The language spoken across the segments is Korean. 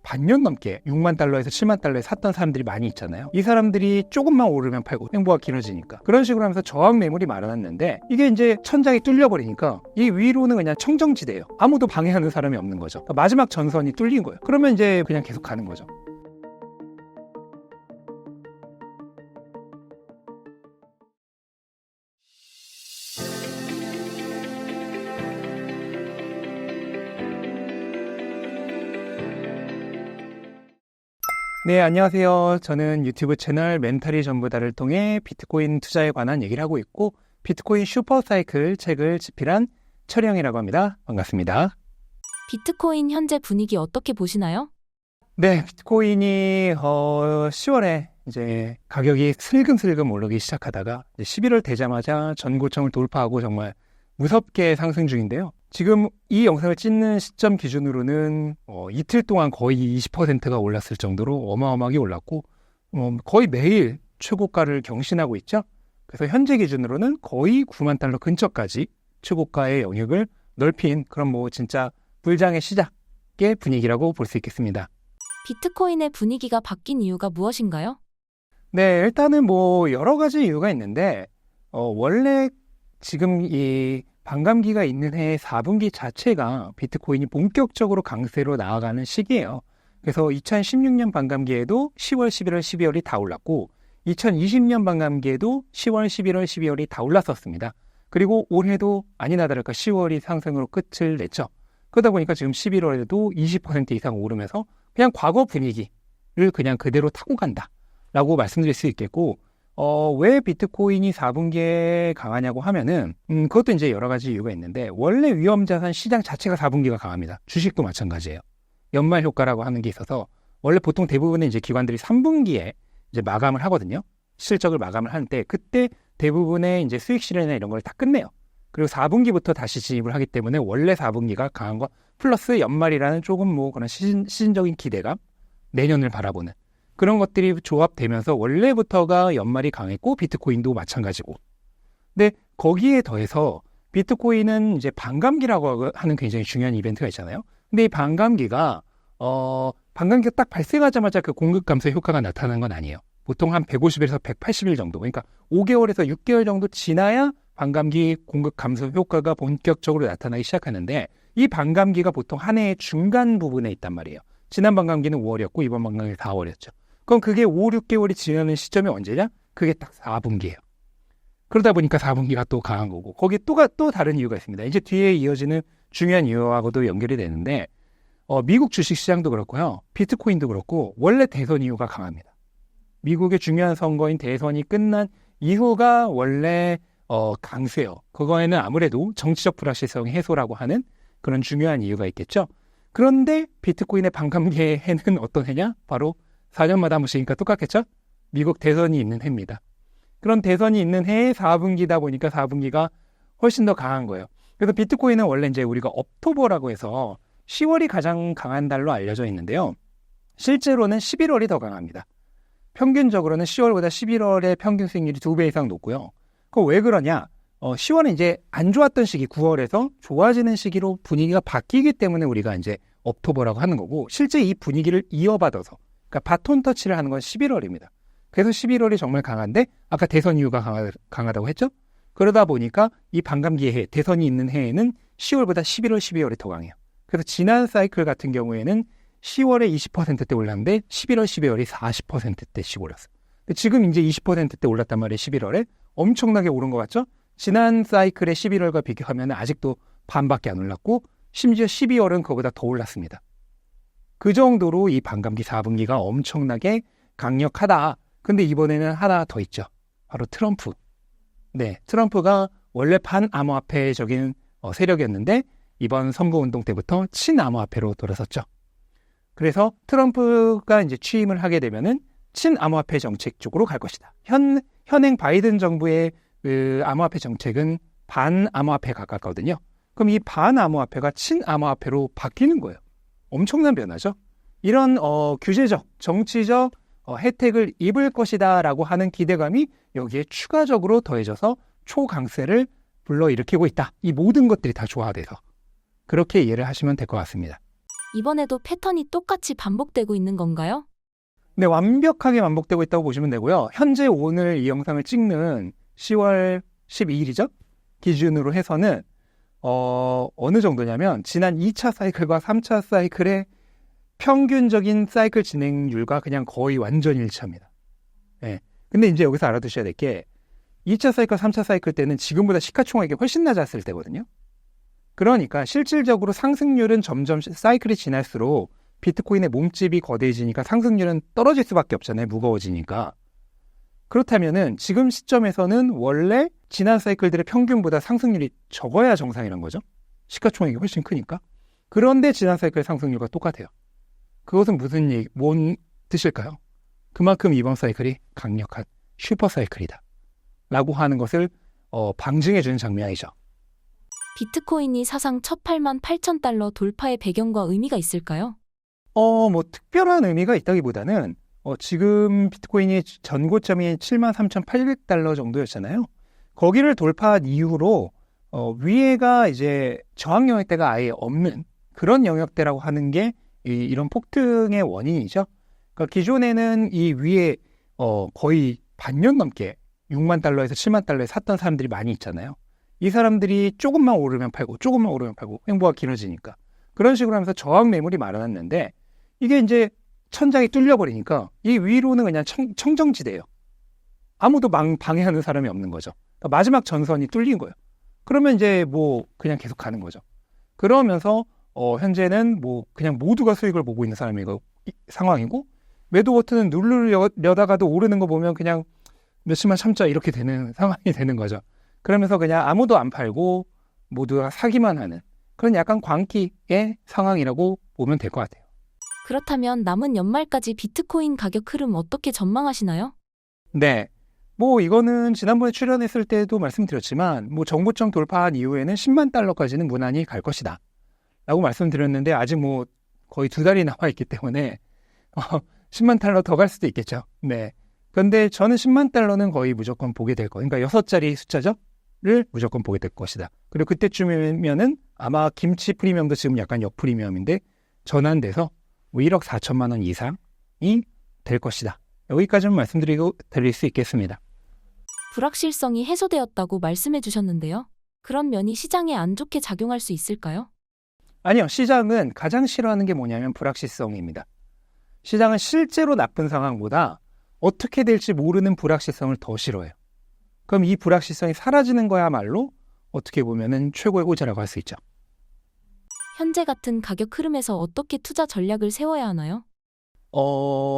반년 넘게 6만 달러에서 7만 달러에 샀던 사람들이 많이 있잖아요. 이 사람들이 조금만 오르면 팔고 행보가 길어지니까 그런 식으로 하면서 저항 매물이 마련났는데 이게 이제 천장이 뚫려버리니까 이 위로는 그냥 청정지대예요. 아무도 방해하는 사람이 없는 거죠. 그러니까 마지막 전선이 뚫린 거예요. 그러면 이제 그냥 계속 가는 거죠. 네, 안녕하세요. 저는 유튜브 채널 멘탈이 전부다를 통해 비트코인 투자에 관한 얘기를 하고 있고 비트코인 슈퍼사이클 책을 집필한 철영이라고 합니다. 반갑습니다. 비트코인 현재 분위기 어떻게 보시나요? 네, 비트코인이 10월에 이제 가격이 슬금슬금 오르기 시작하다가 이제 11월 되자마자 전고점을 돌파하고 정말 무섭게 상승 중인데요. 지금 이 영상을 찍는 시점 기준으로는 이틀 동안 거의 20%가 올랐을 정도로 어마어마하게 올랐고 거의 매일 최고가를 경신하고 있죠. 그래서 현재 기준으로는 거의 9만 달러 근처까지 최고가의 영역을 넓힌 그런 진짜 불장의 시작의 분위기라고 볼 수 있겠습니다. 비트코인의 분위기가 바뀐 이유가 무엇인가요? 네, 일단은 여러 가지 이유가 있는데 원래 지금 이 반감기가 있는 해 4분기 자체가 비트코인이 본격적으로 강세로 나아가는 시기예요. 그래서 2016년 반감기에도 10월, 11월, 12월이 다 올랐고 2020년 반감기에도 10월, 11월, 12월이 다 올랐었습니다. 그리고 올해도 아니나 다를까 10월이 상승으로 끝을 냈죠. 그러다 보니까 지금 11월에도 20% 이상 오르면서 그냥 과거 분위기를 그냥 그대로 타고 간다라고 말씀드릴 수 있겠고 왜 비트코인이 4분기에 강하냐고 하면은 그것도 이제 여러 가지 이유가 있는데 원래 위험자산 시장 자체가 4분기가 강합니다. 주식도 마찬가지예요. 연말 효과라고 하는 게 있어서 원래 보통 대부분의 이제 기관들이 3분기에 이제 마감을 하거든요. 실적을 마감을 하는데 그때 대부분의 이제 수익 실현이나 이런 걸 다 끝내요. 그리고 4분기부터 다시 진입을 하기 때문에 원래 4분기가 강한 거 플러스 연말이라는 조금 그런 시즌적인 기대감, 내년을 바라보는 그런 것들이 조합되면서 원래부터가 연말이 강했고 비트코인도 마찬가지고. 근데 거기에 더해서 비트코인은 이제 반감기라고 하는 굉장히 중요한 이벤트가 있잖아요. 근데 이 반감기가 딱 발생하자마자 그 공급 감소 효과가 나타나는 건 아니에요. 보통 한 150일에서 180일 정도, 그러니까 5개월에서 6개월 정도 지나야 반감기 공급 감소 효과가 본격적으로 나타나기 시작하는데 이 반감기가 보통 한 해의 중간 부분에 있단 말이에요. 지난 반감기는 5월이었고 이번 반감기는 4월이었죠. 그럼 그게 5, 6개월이 지나는 시점이 언제냐? 그게 딱 4분기예요. 그러다 보니까 4분기가 또 강한 거고 거기에 또 다른 이유가 있습니다. 이제 뒤에 이어지는 중요한 이유하고도 연결이 되는데 미국 주식시장도 그렇고요. 비트코인도 그렇고 원래 대선 이유가 강합니다. 미국의 중요한 선거인 대선이 끝난 이후가 원래 강세요. 그거에는 아무래도 정치적 불확실성 해소라고 하는 그런 중요한 이유가 있겠죠. 그런데 비트코인의 반감기의 해는 어떤 해냐? 바로 4년마다 한 번씩이니까 똑같겠죠? 미국 대선이 있는 해입니다. 그런 대선이 있는 해의 4분기다 보니까 4분기가 훨씬 더 강한 거예요. 그래서 비트코인은 원래 이제 우리가 억토버라고 해서 10월이 가장 강한 달로 알려져 있는데요. 실제로는 11월이 더 강합니다. 평균적으로는 10월보다 11월의 평균 수익률이 2배 이상 높고요. 그거 왜 그러냐? 10월은 이제 안 좋았던 시기 9월에서 좋아지는 시기로 분위기가 바뀌기 때문에 우리가 이제 억토버라고 하는 거고 실제 이 분위기를 이어받아서 그러니까 바톤 터치를 하는 건 11월입니다. 그래서 11월이 정말 강한데 아까 대선 이유가 강하다고 했죠? 그러다 보니까 이 반감기의 해, 대선이 있는 해에는 10월보다 11월, 12월이 더 강해요. 그래서 지난 사이클 같은 경우에는 10월에 20%대 올랐는데 11월, 12월이 40%대씩 올랐어요. 지금 이제 20%대 올랐단 말이에요. 11월에 엄청나게 오른 것 같죠? 지난 사이클의 11월과 비교하면 아직도 반밖에 안 올랐고 심지어 12월은 그거보다 더 올랐습니다. 그 정도로 이 반감기 4분기가 엄청나게 강력하다. 근데 이번에는 하나 더 있죠. 바로 트럼프. 네, 트럼프가 원래 반암호화폐적인 세력이었는데 이번 선거운동 때부터 친암호화폐로 돌아섰죠. 그래서 트럼프가 이제 취임을 하게 되면은 친암호화폐 정책 쪽으로 갈 것이다. 현행 바이든 정부의 그 암호화폐 정책은 반암호화폐에 가깝거든요. 그럼 이 반암호화폐가 친암호화폐로 바뀌는 거예요. 엄청난 변화죠. 이런 규제적, 정치적 혜택을 입을 것이다 라고 하는 기대감이 여기에 추가적으로 더해져서 초강세를 불러일으키고 있다. 이 모든 것들이 다 조화돼서 그렇게 이해를 하시면 될 것 같습니다. 이번에도 패턴이 똑같이 반복되고 있는 건가요? 네, 완벽하게 반복되고 있다고 보시면 되고요. 현재 오늘 이 영상을 찍는 10월 12일이죠? 기준으로 해서는 어느 정도냐면 지난 2차 사이클과 3차 사이클의 평균적인 사이클 진행률과 그냥 거의 완전 일치합니다. 예. 근데 이제 여기서 알아두셔야 될 게 2차 사이클, 3차 사이클 때는 지금보다 시가총액이 훨씬 낮았을 때거든요. 그러니까 실질적으로 상승률은 점점 사이클이 지날수록 비트코인의 몸집이 거대해지니까 상승률은 떨어질 수밖에 없잖아요. 무거워지니까. 그렇다면은 지금 시점에서는 원래 지난 사이클들의 평균보다 상승률이 적어야 정상이란 거죠. 시가총액이 훨씬 크니까. 그런데 지난 사이클의 상승률과 똑같아요. 그것은 뭔 뜻일까요? 그만큼 이번 사이클이 강력한 슈퍼 사이클이다 라고 하는 것을 방증해주는 장면이죠. 비트코인이 사상 첫 88,000달러 돌파의 배경과 의미가 있을까요? 뭐 특별한 의미가 있다기보다는 지금 비트코인이 전고점이 73,800달러 정도였잖아요. 거기를 돌파한 이후로 위에가 이제 저항 영역대가 아예 없는 그런 영역대라고 하는 게 이런 폭등의 원인이죠. 그러니까 기존에는 이 위에 거의 반년 넘게 6만 달러에서 7만 달러에 샀던 사람들이 많이 있잖아요. 이 사람들이 조금만 오르면 팔고 조금만 오르면 팔고 횡보가 길어지니까 그런 식으로 하면서 저항 매물이 마련했는데 이게 이제 천장이 뚫려버리니까 이 위로는 그냥 청정지대예요. 아무도 방해하는 사람이 없는 거죠. 그러니까 마지막 전선이 뚫린 거예요. 그러면 이제 뭐 그냥 계속 가는 거죠. 그러면서 현재는 뭐 그냥 모두가 수익을 보고 있는 상황이고 매도 버튼은 누르려다가도 오르는 거 보면 그냥 몇십만 참자 이렇게 되는 상황이 되는 거죠. 그러면서 그냥 아무도 안 팔고 모두가 사기만 하는 그런 약간 광기의 상황이라고 보면 될 것 같아요. 그렇다면 남은 연말까지 비트코인 가격 흐름 어떻게 전망하시나요? 네. 뭐 이거는 지난번에 출연했을 때도 말씀드렸지만 뭐 정고점 돌파한 이후에는 10만 달러까지는 무난히 갈 것이다 라고 말씀드렸는데 아직 뭐 거의 2달이 남아 있기 때문에 10만 달러 더 갈 수도 있겠죠. 네. 그런데 저는 10만 달러는 거의 무조건 보게 될 거예요. 그러니까 6자리 숫자죠? 를 무조건 보게 될 것이다. 그리고 그때쯤이면은 아마 김치 프리미엄도 지금 약간 역프리미엄인데 전환돼서 뭐 1억 4천만 원 이상이 될 것이다. 여기까지는 드릴 수 있겠습니다. 불확실성이 해소되었다고 말씀해 주셨는데요. 그런 면이 시장에 안 좋게 작용할 수 있을까요? 아니요. 시장은 가장 싫어하는 게 뭐냐면 불확실성입니다. 시장은 실제로 나쁜 상황보다 어떻게 될지 모르는 불확실성을 더 싫어해요. 그럼 이 불확실성이 사라지는 거야말로 어떻게 보면은 최고의 호재라고 할 수 있죠. 현재 같은 가격 흐름에서 어떻게 투자 전략을 세워야 하나요?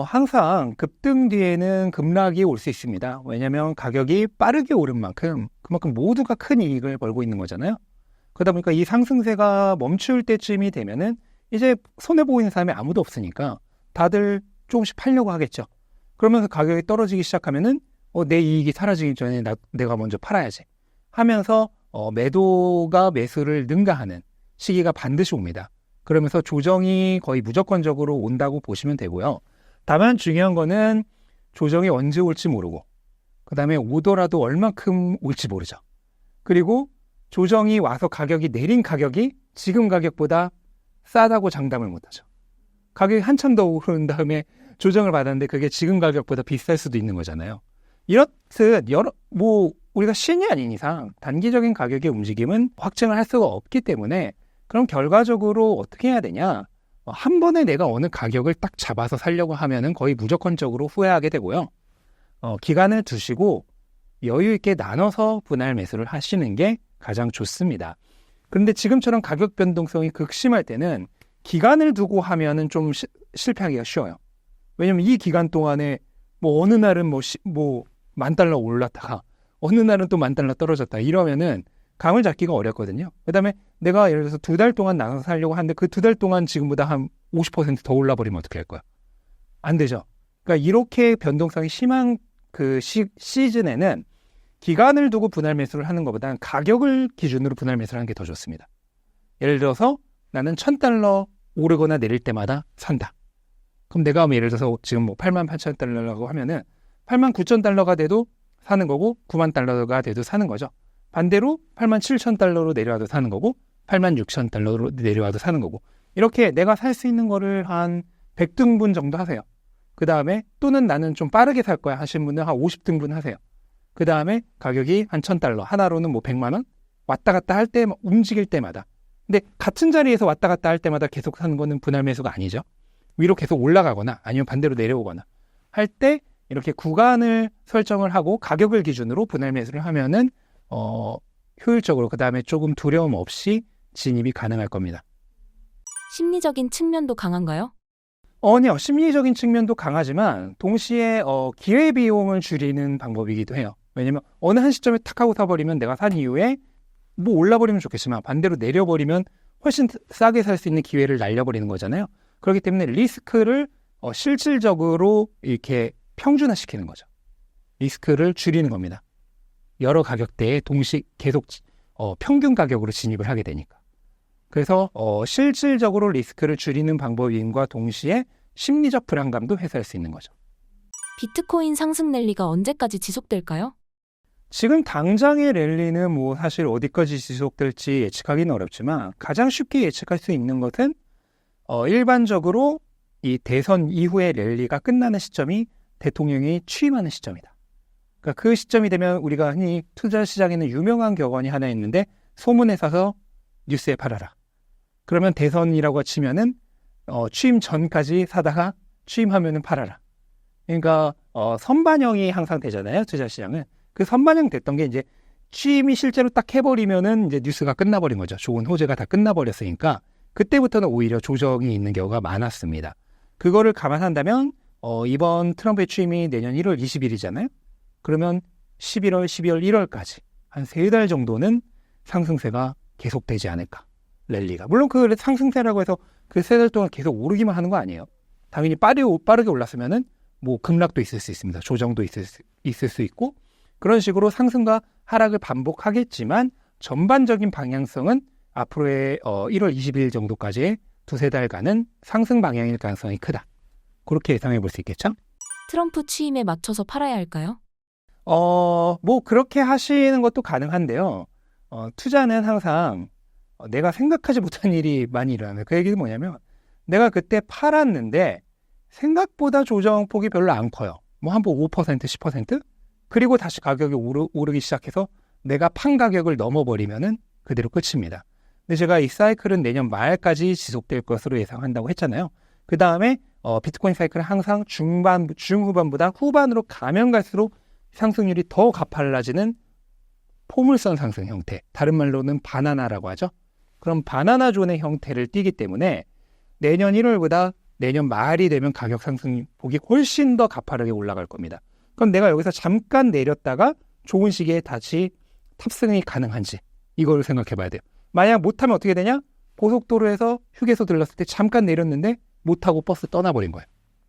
항상 급등 뒤에는 급락이 올 수 있습니다. 왜냐하면 가격이 빠르게 오른 만큼 그만큼 모두가 큰 이익을 벌고 있는 거잖아요. 그러다 보니까 이 상승세가 멈출 때쯤이 되면은 이제 손해보고 있는 사람이 아무도 없으니까 다들 조금씩 팔려고 하겠죠. 그러면서 가격이 떨어지기 시작하면은 내 이익이 사라지기 전에 내가 먼저 팔아야지 하면서 매도가 매수를 능가하는 시기가 반드시 옵니다. 그러면서 조정이 거의 무조건적으로 온다고 보시면 되고요. 다만 중요한 거는 조정이 언제 올지 모르고 그 다음에 오더라도 얼만큼 올지 모르죠. 그리고 조정이 와서 가격이 내린 가격이 지금 가격보다 싸다고 장담을 못하죠. 가격이 한참 더 오른 다음에 조정을 받았는데 그게 지금 가격보다 비쌀 수도 있는 거잖아요. 이렇듯 우리가 신이 아닌 이상 단기적인 가격의 움직임은 확증을 할 수가 없기 때문에 그럼 결과적으로 어떻게 해야 되냐? 한 번에 내가 어느 가격을 딱 잡아서 살려고 하면은 거의 무조건적으로 후회하게 되고요. 기간을 두시고 여유 있게 나눠서 분할 매수를 하시는 게 가장 좋습니다. 그런데 지금처럼 가격 변동성이 극심할 때는 기간을 두고 하면은 좀 실패하기가 쉬워요. 왜냐면 이 기간 동안에 뭐 어느 날은 뭐 10,000달러 올랐다가 어느 날은 또 10,000달러 떨어졌다 이러면은 감을 잡기가 어렵거든요. 그다음에 내가 예를 들어서 2달 동안 나눠서 살려고 하는데 그 2달 동안 지금보다 한 50% 더 올라버리면 어떻게 할 거야? 안 되죠. 그러니까 이렇게 변동성이 심한 그 시즌에는 기간을 두고 분할 매수를 하는 것보다는 가격을 기준으로 분할 매수를 하는 게 더 좋습니다. 예를 들어서 나는 1,000달러 오르거나 내릴 때마다 산다. 그럼 내가 예를 들어서 지금 뭐 88,000달러라고 하면은 89,000달러가 돼도 사는 거고 90,000달러가 돼도 사는 거죠. 반대로 87,000달러로 내려와도 사는 거고 86,000달러로 내려와도 사는 거고 이렇게 내가 살 수 있는 거를 한 100등분 정도 하세요. 그 다음에 또는 나는 좀 빠르게 살 거야 하시는 분은 한 50등분 하세요. 그 다음에 가격이 한 $1,000, 하나로는 뭐 100만 원? 왔다 갔다 할 때, 움직일 때마다. 근데 같은 자리에서 왔다 갔다 할 때마다 계속 사는 거는 분할 매수가 아니죠. 위로 계속 올라가거나 아니면 반대로 내려오거나 할 때 이렇게 구간을 설정을 하고 가격을 기준으로 분할 매수를 하면은 효율적으로 그 다음에 조금 두려움 없이 진입이 가능할 겁니다. 심리적인 측면도 강한가요? 아니요. 심리적인 측면도 강하지만 동시에 기회비용을 줄이는 방법이기도 해요. 왜냐면 어느 한 시점에 탁 하고 사버리면 내가 산 이후에 뭐 올라버리면 좋겠지만 반대로 내려버리면 훨씬 싸게 살 수 있는 기회를 날려버리는 거잖아요. 그렇기 때문에 리스크를 실질적으로 이렇게 평준화시키는 거죠. 리스크를 줄이는 겁니다. 여러 가격대에 동시 계속 평균 가격으로 진입을 하게 되니까. 그래서 실질적으로 리스크를 줄이는 방법임과 동시에 심리적 불안감도 해소할 수 있는 거죠. 비트코인 상승 랠리가 언제까지 지속될까요? 지금 당장의 랠리는 뭐 사실 어디까지 지속될지 예측하기는 어렵지만 가장 쉽게 예측할 수 있는 것은 일반적으로 이 대선 이후의 랠리가 끝나는 시점이 대통령이 취임하는 시점이다. 그러니까 그 시점이 되면 우리가 흔히 투자 시장에는 유명한 격언이 하나 있는데 소문에 사서 뉴스에 팔아라. 그러면 대선이라고 치면은 취임 전까지 사다가 취임하면은 팔아라. 그러니까 선반영이 항상 되잖아요. 투자 시장은. 그 선반영 됐던 게 이제 취임이 실제로 딱 해버리면은 이제 뉴스가 끝나버린 거죠. 좋은 호재가 다 끝나버렸으니까 그때부터는 오히려 조정이 있는 경우가 많았습니다. 그거를 감안한다면 이번 트럼프의 취임이 내년 1월 20일이잖아요. 그러면 11월, 12월, 1월까지 한 3달 정도는 상승세가 계속되지 않을까. 랠리가. 물론 그 상승세라고 해서 그 3달 동안 계속 오르기만 하는 거 아니에요. 당연히 빠르게 올랐으면은 뭐 급락도 있을 수 있습니다. 조정도 있을 수 있고 그런 식으로 상승과 하락을 반복하겠지만 전반적인 방향성은 앞으로의 1월 20일 정도까지의 2-3달간은 상승 방향일 가능성이 크다. 그렇게 예상해 볼 수 있겠죠? 트럼프 취임에 맞춰서 팔아야 할까요? 뭐 그렇게 하시는 것도 가능한데요. 투자는 항상 내가 생각하지 못한 일이 많이 일어나요. 그 얘기는 뭐냐면 내가 그때 팔았는데 생각보다 조정폭이 별로 안 커요. 뭐 한 번 5%, 10%? 그리고 다시 가격이 오르기 시작해서 내가 판 가격을 넘어버리면은 그대로 끝입니다. 근데 제가 이 사이클은 내년 말까지 지속될 것으로 예상한다고 했잖아요. 그 다음에 비트코인 사이클은 항상 중후반보다 후반으로 가면 갈수록 상승률이 더 가팔라지는 포물선 상승 형태, 다른 말로는 바나나라고 하죠. 그럼 바나나 존의 형태를 띠기 때문에 내년 1월보다 내년 말이 되면 가격 상승폭이 훨씬 더 가파르게 올라갈 겁니다. 그럼 내가 여기서 잠깐 내렸다가 좋은 시기에 다시 탑승이 가능한지 이걸 생각해 봐야 돼요. 만약 못하면 어떻게 되냐? 고속도로에서 휴게소 들렀을 때 잠깐 내렸는데 못하고 버스 떠나버린 거예요.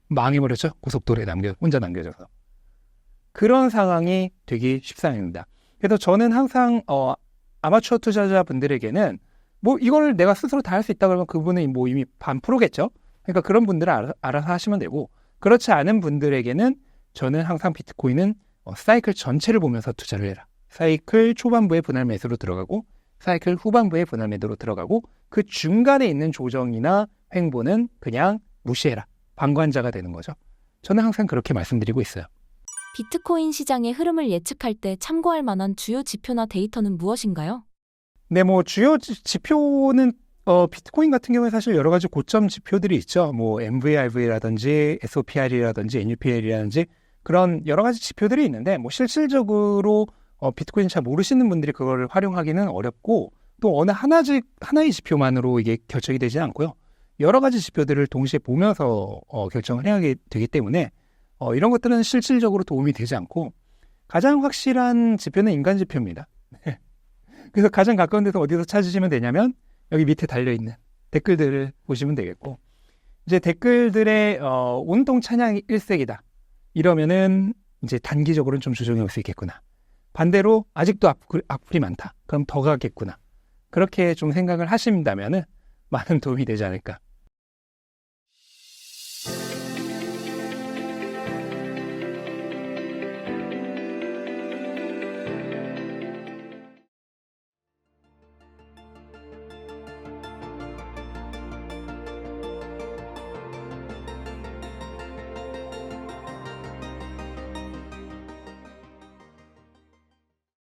망해버렸죠? 고속도로에 혼자 남겨져서. 그런 상황이 되기 십상입니다. 그래서 저는 항상 아마추어 투자자분들에게는 뭐 이걸 내가 스스로 다 할 수 있다 그러면 그분은 뭐 이미 반 프로겠죠. 그러니까 그런 분들은 알아서 하시면 되고 그렇지 않은 분들에게는 저는 항상 비트코인은 사이클 전체를 보면서 투자를 해라. 사이클 초반부에 분할 매수로 들어가고 사이클 후반부에 분할 매도로 들어가고 그 중간에 있는 조정이나 횡보는 그냥 무시해라. 방관자가 되는 거죠. 저는 항상 그렇게 말씀드리고 있어요. 비트코인 시장의 흐름을 예측할 때 참고할 만한 주요 지표나 데이터는 무엇인가요? 네, 뭐 주요 지표는 비트코인 같은 경우에 사실 여러 가지 고점 지표들이 있죠. 뭐 MVRV라든지 SOPR이라든지 NUPL이라든지 그런 여러 가지 지표들이 있는데 뭐 실질적으로 비트코인 잘 모르시는 분들이 그거를 활용하기는 어렵고 또 어느 하나의 지표만으로 이게 결정이 되지 않고요. 여러 가지 지표들을 동시에 보면서 결정을 해야 되기 때문에 이런 것들은 실질적으로 도움이 되지 않고 가장 확실한 지표는 인간 지표입니다. 그래서 가장 가까운 데서 어디서 찾으시면 되냐면 여기 밑에 달려있는 댓글들을 보시면 되겠고 이제 댓글들의 온통 찬양이 일색이다. 이러면은 이제 단기적으로는 좀 조정이 올 수 있겠구나. 반대로 아직도 악플이 많다. 그럼 더 가겠구나. 그렇게 좀 생각을 하신다면은 많은 도움이 되지 않을까